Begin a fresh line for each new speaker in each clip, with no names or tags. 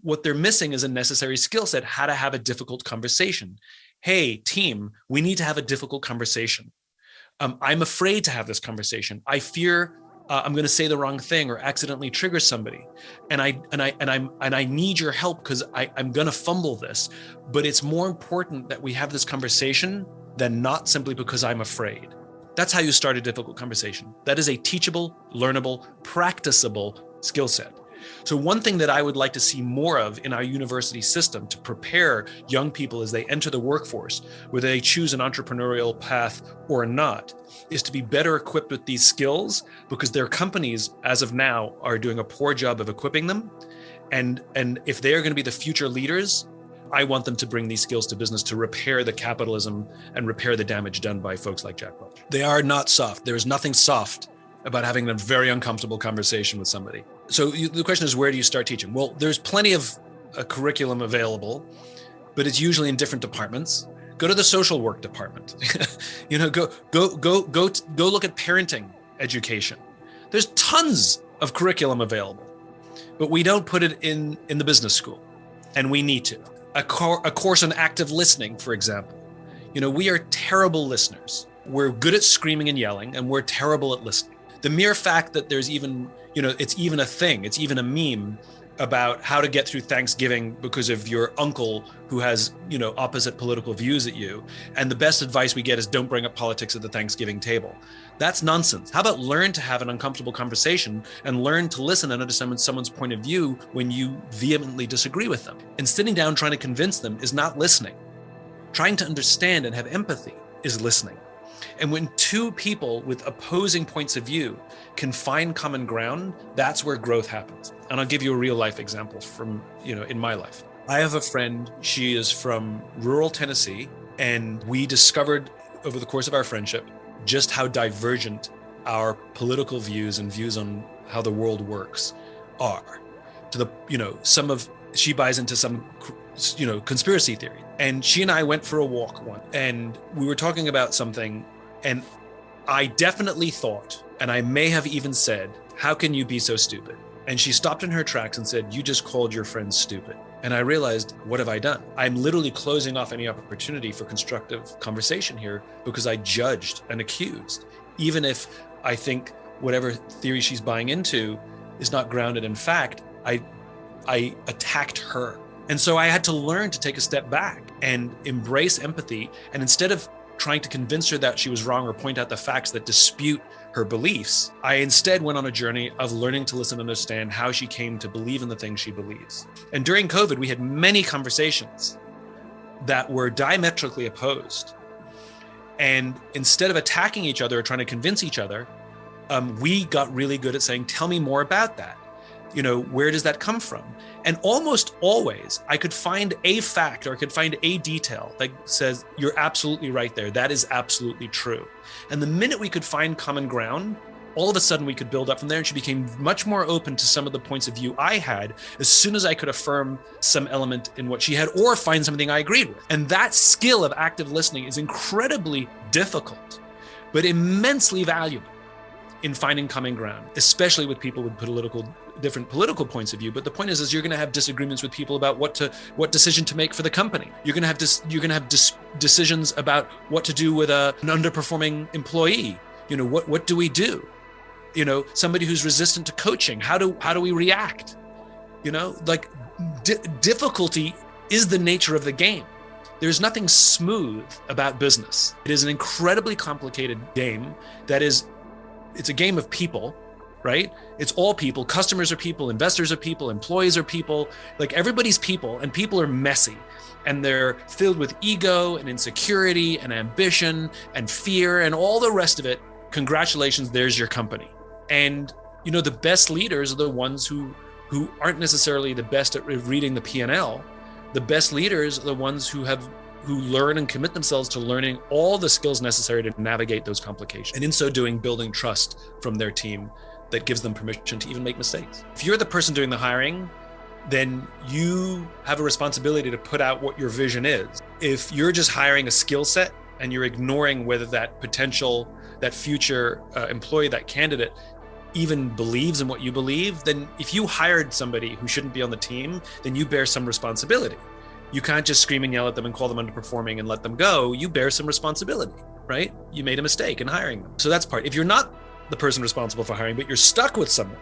what they're missing is a necessary skill set, how to have a difficult conversation. Hey, team, we need to have a difficult conversation. I'm afraid to have this conversation. I fear I'm going to say the wrong thing or accidentally trigger somebody, and I need your help because I'm going to fumble this. But it's more important that we have this conversation than not simply because I'm afraid. That's how you start a difficult conversation. That is a teachable, learnable, practicable skill set. So one thing that I would like to see more of in our university system to prepare young people as they enter the workforce, whether they choose an entrepreneurial path or not, is to be better equipped with these skills, because their companies, as of now, are doing a poor job of equipping them. And if they are going to be the future leaders, I want them to bring these skills to business to repair the capitalism and repair the damage done by folks like Jack Welch. They are not soft. There is nothing soft about having a very uncomfortable conversation with somebody. So the question is, where do you start teaching? Well, there's plenty of a curriculum available, but it's usually in different departments. Go to the social work department. Go look at parenting education. There's tons of curriculum available, but we don't put it in the business school, and we need to. A course on active listening, for example. We are terrible listeners. We're good at screaming and yelling, and we're terrible at listening. The mere fact that there's even, it's even a thing, it's even a meme about how to get through Thanksgiving because of your uncle who has, opposite political views at you. And the best advice we get is don't bring up politics at the Thanksgiving table. That's nonsense. How about learn to have an uncomfortable conversation and learn to listen and understand someone's point of view when you vehemently disagree with them? And sitting down trying to convince them is not listening. Trying to understand and have empathy is listening. And when two people with opposing points of view can find common ground, that's where growth happens. And I'll give you a real life example from, in my life. I have a friend, she is from rural Tennessee, and we discovered over the course of our friendship just how divergent our political views and views on how the world works are. To the, she buys into some, conspiracy theory. And she and I went for a walk once, and we were talking about something, and I definitely thought, and I may have even said, how can you be so stupid? And she stopped in her tracks and said, you just called your friend stupid. And I realized, what have I done? I'm literally closing off any opportunity for constructive conversation here because I judged and accused, even if I think whatever theory she's buying into is not grounded in fact. I attacked her. And so I had to learn to take a step back and embrace empathy. And instead of trying to convince her that she was wrong or point out the facts that dispute her beliefs, I instead went on a journey of learning to listen and understand how she came to believe in the things she believes. And during COVID, we had many conversations that were diametrically opposed. And instead of attacking each other or trying to convince each other, we got really good at saying, tell me more about that. Where does that come from? And almost always I could find a fact or I could find a detail that says, you're absolutely right there. That is absolutely true. And the minute we could find common ground, all of a sudden we could build up from there. And she became much more open to some of the points of view I had as soon as I could affirm some element in what she had or find something I agreed with. And that skill of active listening is incredibly difficult, but immensely valuable in finding common ground, especially with people with different political points of view. But the point is you're going to have disagreements with people about what decision to make for the company. You're going to have decisions about what to do with an underperforming employee. What do we do? Somebody who's resistant to coaching. How do we react? Difficulty is the nature of the game. There's nothing smooth about business. It is an incredibly complicated game it's a game of people, right? It's all people. Customers are people, investors are people, employees are people, everybody's people, and people are messy. And they're filled with ego and insecurity and ambition and fear and all the rest of it. Congratulations, there's your company. And, the best leaders are the ones who aren't necessarily the best at reading the P&L. The best leaders are the ones who learn and commit themselves to learning all the skills necessary to navigate those complications. And in so doing, building trust from their team that gives them permission to even make mistakes. If you're the person doing the hiring, then you have a responsibility to put out what your vision is. If you're just hiring a skill set and you're ignoring whether that future employee, that candidate, even believes in what you believe, then if you hired somebody who shouldn't be on the team, then you bear some responsibility. You can't just scream and yell at them and call them underperforming and let them go. You bear some responsibility, right? You made a mistake in hiring them. So that's part. If you're not the person responsible for hiring, but you're stuck with someone,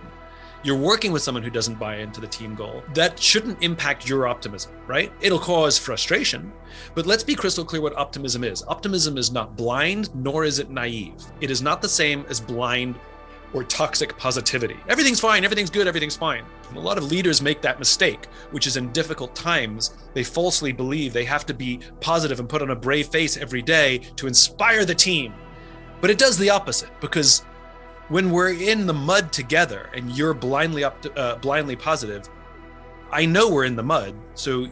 you're working with someone who doesn't buy into the team goal, that shouldn't impact your optimism, right? It'll cause frustration, but let's be crystal clear what optimism is. Optimism is not blind, nor is it naive. It is not the same as blind or toxic positivity. Everything's fine, everything's good, everything's fine. And a lot of leaders make that mistake, which is in difficult times, they falsely believe they have to be positive and put on a brave face every day to inspire the team. But it does the opposite, because when we're in the mud together and you're blindly positive, I know we're in the mud, so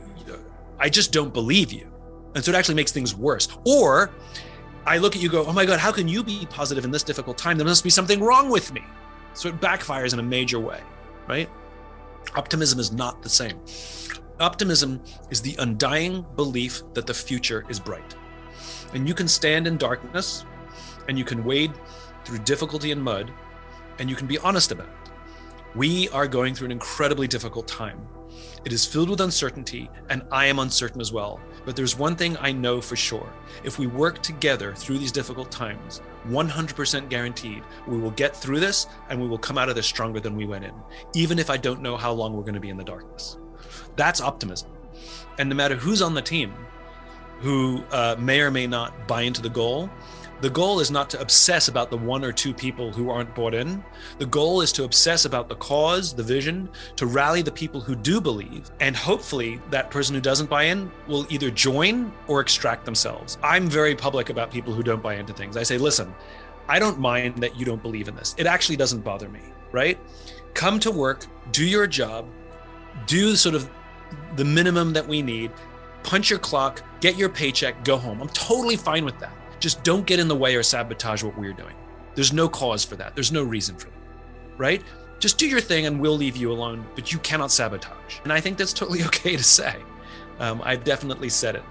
I just don't believe you. And so it actually makes things worse. Or I look at you, go, oh my God, how can you be positive in this difficult time? There must be something wrong with me. So it backfires in a major way, right? Optimism is not the same. Optimism is the undying belief that the future is bright. And you can stand in darkness and you can wade through difficulty and mud, and you can be honest about it. We are going through an incredibly difficult time. It is filled with uncertainty, and I am uncertain as well. But there's one thing I know for sure. If we work together through these difficult times, 100% guaranteed, we will get through this and we will come out of this stronger than we went in, even if I don't know how long we're going to be in the darkness. That's optimism. And no matter who's on the team, who may or may not buy into the goal is not to obsess about the one or two people who aren't bought in. The goal is to obsess about the cause, the vision, to rally the people who do believe. And hopefully that person who doesn't buy in will either join or extract themselves. I'm very public about people who don't buy into things. I say, listen, I don't mind that you don't believe in this. It actually doesn't bother me, right? Come to work, do your job, do sort of the minimum that we need, punch your clock, get your paycheck, go home. I'm totally fine with that. Just don't get in the way or sabotage what we're doing. There's no cause for that. There's no reason for that, right? Just do your thing and we'll leave you alone, but you cannot sabotage. And I think that's totally okay to say. I've definitely said it,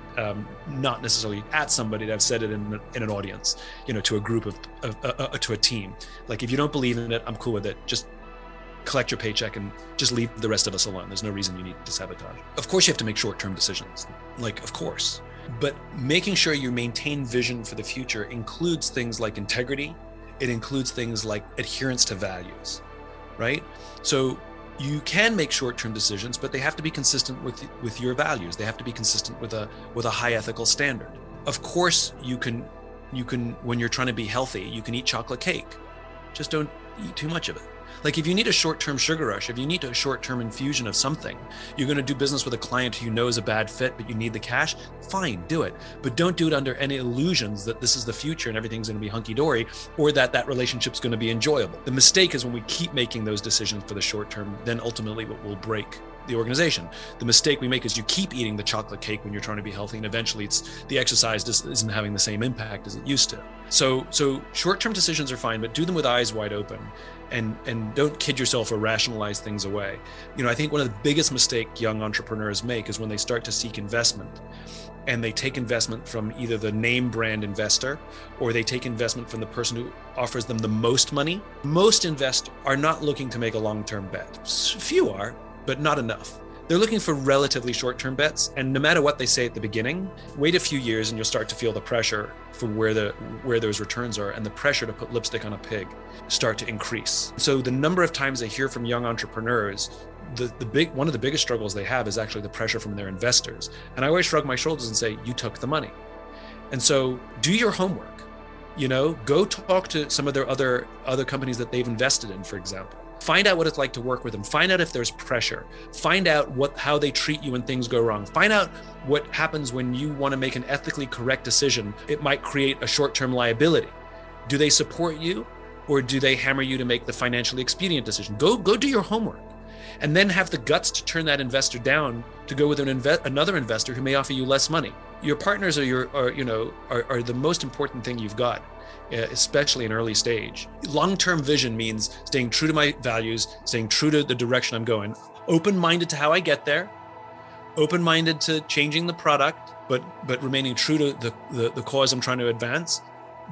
not necessarily at somebody, I've said it in an audience, to a group to a team. Like, if you don't believe in it, I'm cool with it. Just collect your paycheck and just leave the rest of us alone. There's no reason you need to sabotage. Of course, you have to make short-term decisions, of course. But making sure you maintain vision for the future includes things like integrity. It includes things like adherence to values, right? So you can make short-term decisions, but they have to be consistent with your values. They have to be consistent with a high ethical standard. Of course, you can, when you're trying to be healthy, you can eat chocolate cake. Just don't eat too much of it. Like, if you need a short-term sugar rush, if you need a short-term infusion of something, you're going to do business with a client who you know is a bad fit, but you need the cash, fine, do it. But don't do it under any illusions that this is the future and everything's going to be hunky-dory, or that relationship's going to be enjoyable. The mistake is when we keep making those decisions for the short term, then ultimately what will break the organization. The mistake we make is you keep eating the chocolate cake when you're trying to be healthy, and eventually the exercise just isn't having the same impact as it used to. So short-term decisions are fine, but do them with eyes wide open. And don't kid yourself or rationalize things away. I think one of the biggest mistakes young entrepreneurs make is when they start to seek investment, and they take investment from either the name brand investor, or they take investment from the person who offers them the most money. Most investors are not looking to make a long-term bet. Few are, but not enough. They're looking for relatively short-term bets, and no matter what they say at the beginning, wait a few years and you'll start to feel the pressure for where those returns are, and the pressure to put lipstick on a pig start to increase. So the number of times I hear from young entrepreneurs, one of the biggest struggles they have is actually the pressure from their investors. And I always shrug my shoulders and say, you took the money. And so do your homework. Go talk to some of their other companies that they've invested in, for example. Find out what it's like to work with them. Find out if there's pressure. Find out how they treat you when things go wrong. Find out what happens when you want to make an ethically correct decision. It might create a short-term liability. Do they support you, or do they hammer you to make the financially expedient decision? Go do your homework, and then have the guts to turn that investor down to go with another investor who may offer you less money. Your partners are the most important thing you've got, especially in early stage. Long-term vision means staying true to my values, staying true to the direction I'm going, open-minded to how I get there, open-minded to changing the product, but remaining true to the cause I'm trying to advance,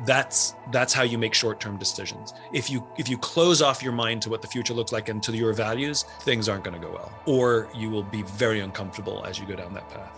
That's how you make short-term decisions. If you close off your mind to what the future looks like and to your values, things aren't going to go well, or you will be very uncomfortable as you go down that path.